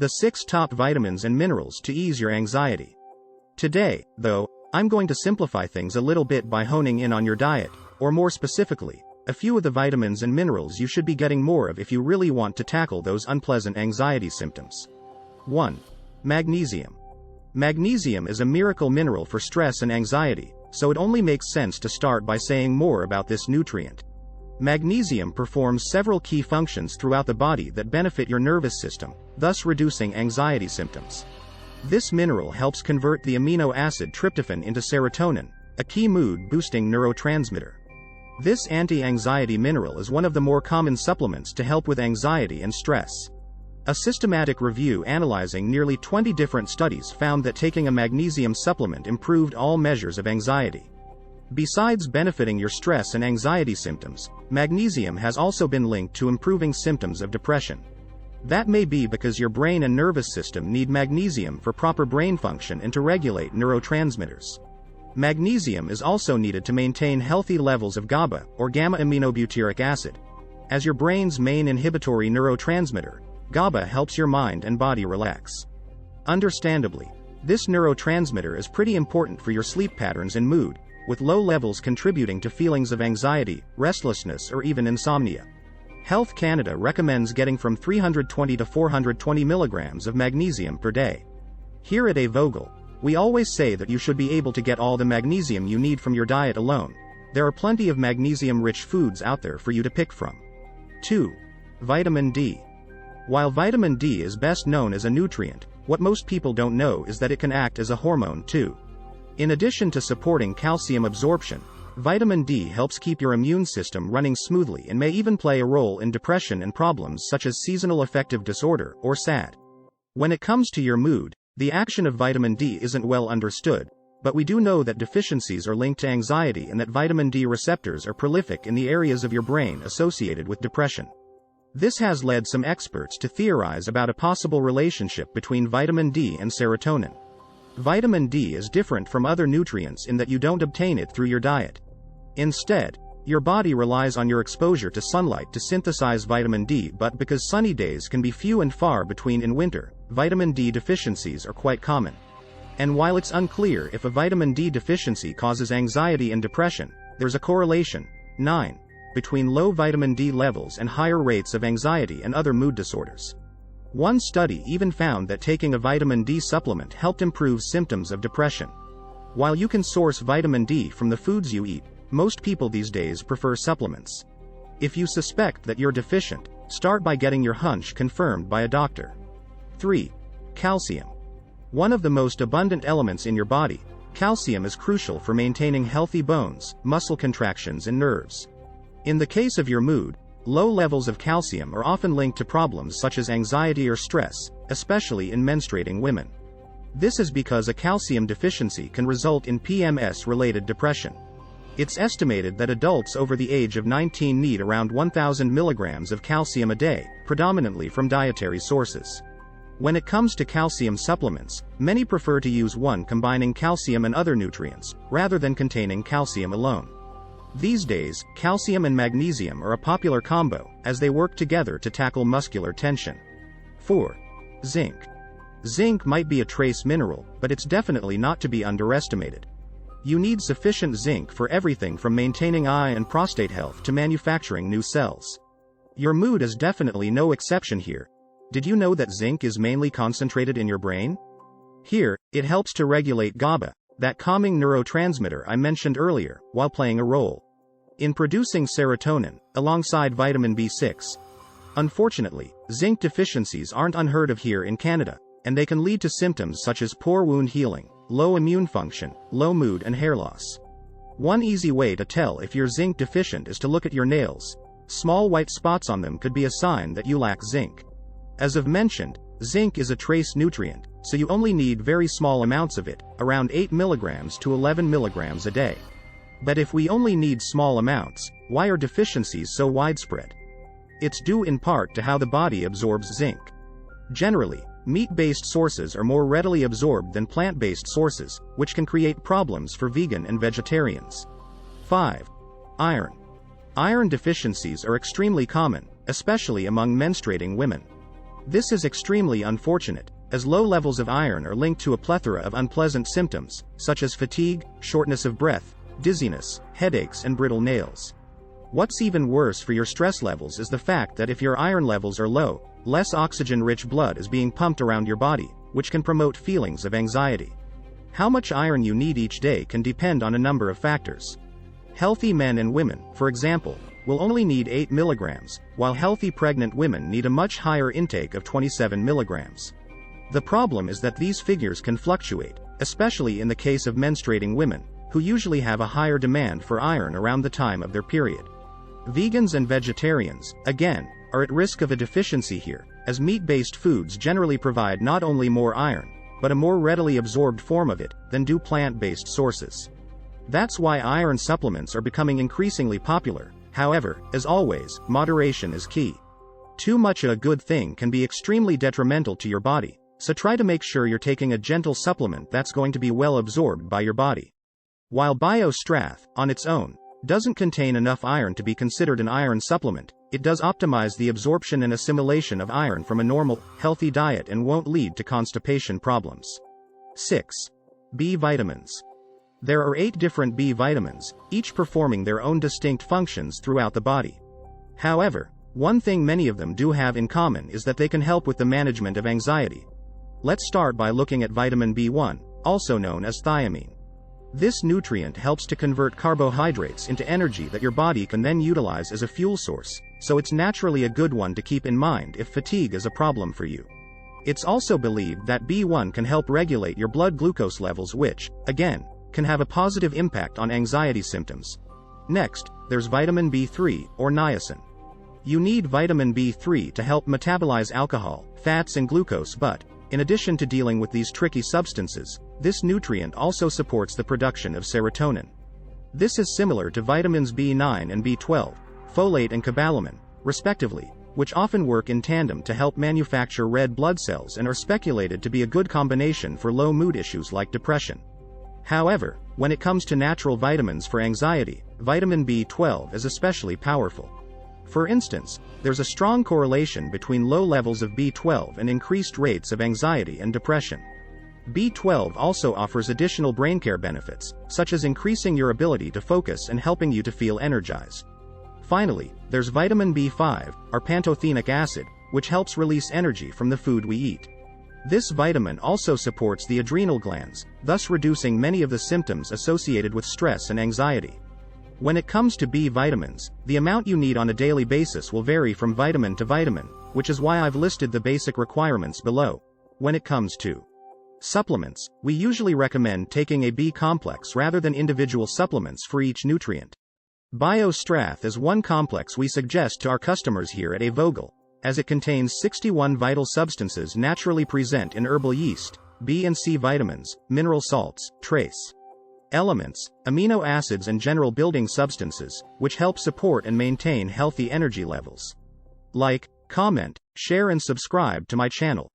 The 6 top vitamins and minerals to ease your anxiety. Today, though, I'm going to simplify things a little bit by honing in on your diet, or more specifically, a few of the vitamins and minerals you should be getting more of if you really want to tackle those unpleasant anxiety symptoms. 1. Magnesium. Magnesium is a miracle mineral for stress and anxiety, so it only makes sense to start by saying more about this nutrient. Magnesium performs several key functions throughout the body that benefit your nervous system, thus reducing anxiety symptoms. This mineral helps convert the amino acid tryptophan into serotonin, a key mood-boosting neurotransmitter. This anti-anxiety mineral is one of the more common supplements to help with anxiety and stress. A systematic review analyzing nearly 20 different studies found that taking a magnesium supplement improved all measures of anxiety. Besides benefiting your stress and anxiety symptoms, magnesium has also been linked to improving symptoms of depression. That may be because your brain and nervous system need magnesium for proper brain function and to regulate neurotransmitters. Magnesium is also needed to maintain healthy levels of GABA, or gamma-aminobutyric acid. As your brain's main inhibitory neurotransmitter, GABA helps your mind and body relax. Understandably, this neurotransmitter is pretty important for your sleep patterns and mood, with low levels contributing to feelings of anxiety, restlessness, or even insomnia. Health Canada recommends getting from 320 to 420 milligrams of magnesium per day. Here at Vogel, we always say that you should be able to get all the magnesium you need from your diet alone. There are plenty of magnesium-rich foods out there for you to pick from. 2. Vitamin D. While vitamin D is best known as a nutrient, what most people don't know is that it can act as a hormone too. In addition to supporting calcium absorption, vitamin D helps keep your immune system running smoothly and may even play a role in depression and problems such as seasonal affective disorder, or SAD. When it comes to your mood, the action of vitamin D isn't well understood, but we do know that deficiencies are linked to anxiety and that vitamin D receptors are prolific in the areas of your brain associated with depression. This has led some experts to theorize about a possible relationship between vitamin D and serotonin. Vitamin D is different from other nutrients in that you don't obtain it through your diet. Instead, your body relies on your exposure to sunlight to synthesize vitamin D, but because sunny days can be few and far between in winter, vitamin D deficiencies are quite common. And while it's unclear if a vitamin D deficiency causes anxiety and depression, there's a correlation, 9, between low vitamin D levels and higher rates of anxiety and other mood disorders. One study even found that taking a vitamin D supplement helped improve symptoms of depression. While you can source vitamin D from the foods you eat, most people these days prefer supplements. If you suspect that you're deficient, start by getting your hunch confirmed by a doctor. 3. Calcium. One of the most abundant elements in your body, calcium is crucial for maintaining healthy bones, muscle contractions, and nerves. In the case of your mood, low levels of calcium are often linked to problems such as anxiety or stress, especially in menstruating women. This is because a calcium deficiency can result in PMS-related depression. It's estimated that adults over the age of 19 need around 1,000 milligrams of calcium a day, predominantly from dietary sources. When it comes to calcium supplements, many prefer to use one combining calcium and other nutrients, rather than containing calcium alone. These days, calcium and magnesium are a popular combo, as they work together to tackle muscular tension. 4. Zinc. Zinc might be a trace mineral, but it's definitely not to be underestimated. You need sufficient zinc for everything from maintaining eye and prostate health to manufacturing new cells. Your mood is definitely no exception here. Did you know that zinc is mainly concentrated in your brain? Here, it helps to regulate GABA, that calming neurotransmitter I mentioned earlier, while playing a role in producing serotonin, alongside vitamin B6. Unfortunately, zinc deficiencies aren't unheard of here in Canada, and they can lead to symptoms such as poor wound healing, low immune function, low mood, and hair loss. One easy way to tell if you're zinc deficient is to look at your nails. Small white spots on them could be a sign that you lack zinc. As I've mentioned, zinc is a trace nutrient, so you only need very small amounts of it, around 8 milligrams to 11 milligrams a day. But if we only need small amounts, why are deficiencies so widespread? It's due in part to how the body absorbs zinc. Generally, meat-based sources are more readily absorbed than plant-based sources, which can create problems for vegan and vegetarians. 5. Iron. Iron deficiencies are extremely common, especially among menstruating women. This is extremely unfortunate, as low levels of iron are linked to a plethora of unpleasant symptoms, such as fatigue, shortness of breath, dizziness, headaches, and brittle nails. What's even worse for your stress levels is the fact that if your iron levels are low, less oxygen-rich blood is being pumped around your body, which can promote feelings of anxiety. How much iron you need each day can depend on a number of factors. Healthy men and women, for example, will only need 8 milligrams, while healthy pregnant women need a much higher intake of 27 milligrams. The problem is that these figures can fluctuate, especially in the case of menstruating women, who usually have a higher demand for iron around the time of their period. Vegans and vegetarians, again, are at risk of a deficiency here, as meat-based foods generally provide not only more iron, but a more readily absorbed form of it than do plant-based sources. That's why iron supplements are becoming increasingly popular. However, as always, moderation is key. Too much of a good thing can be extremely detrimental to your body, so try to make sure you're taking a gentle supplement that's going to be well absorbed by your body. While BioStrath, on its own, doesn't contain enough iron to be considered an iron supplement, it does optimize the absorption and assimilation of iron from a normal, healthy diet and won't lead to constipation problems. 6. B vitamins. There are 8 different B vitamins, each performing their own distinct functions throughout the body. However, one thing many of them do have in common is that they can help with the management of anxiety. Let's start by looking at vitamin B1, also known as thiamine. This nutrient helps to convert carbohydrates into energy that your body can then utilize as a fuel source, so it's naturally a good one to keep in mind if fatigue is a problem for you. It's also believed that B1 can help regulate your blood glucose levels, which, again, can have a positive impact on anxiety symptoms. Next, there's vitamin B3, or niacin. You need vitamin B3 to help metabolize alcohol, fats and glucose, but, in addition to dealing with these tricky substances, this nutrient also supports the production of serotonin. This is similar to vitamins B9 and B12, folate and cobalamin, respectively, which often work in tandem to help manufacture red blood cells and are speculated to be a good combination for low mood issues like depression. However, when it comes to natural vitamins for anxiety, vitamin B12 is especially powerful. For instance, there's a strong correlation between low levels of B12 and increased rates of anxiety and depression. B12 also offers additional brain care benefits, such as increasing your ability to focus and helping you to feel energized. Finally, there's vitamin B5, or pantothenic acid, which helps release energy from the food we eat. This vitamin also supports the adrenal glands, thus reducing many of the symptoms associated with stress and anxiety. When it comes to B vitamins, the amount you need on a daily basis will vary from vitamin to vitamin, which is why I've listed the basic requirements below. When it comes to supplements, we usually recommend taking a B complex rather than individual supplements for each nutrient. BioStrath is one complex we suggest to our customers here at Vogel, as it contains 61 vital substances naturally present in herbal yeast, B and C vitamins, mineral salts, trace elements, amino acids and general building substances, which help support and maintain healthy energy levels. Like, comment, share and subscribe to my channel.